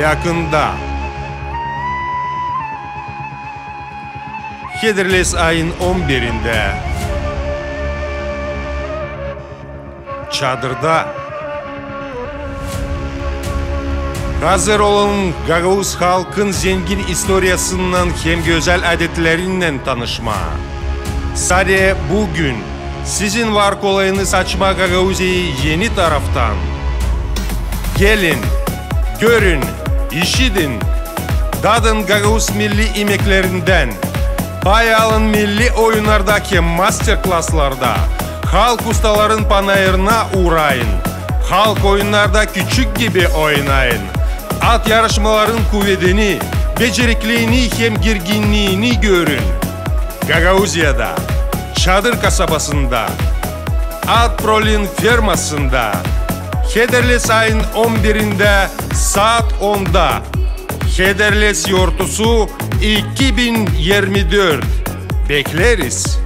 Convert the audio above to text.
yakında. Hederles ayın 11'inde çadırda hazır olun Gagauz halkın zengin historiasından hem güzel adetlerinden tanışma. Sadece bugün sizin var kolayınız açma Gagauzya'yı yeni taraftan. Gelin, görün, işidin, dadın Gagauz milli yemeklerinden. Pay alın milli oyunlardaki masterclasslarda. Halk ustaların panayırına uğrayın. Halk oyunlarda küçük gibi oynayın. At yarışmaların kuvvetini, becerikliğini hem girginliğini görün. Gagauzya'da, Çadır kasabasında, Atprolin firmasında, Hederles ayın 11'inde saat 10'da, Hederles yortusu 2024. Bekleriz.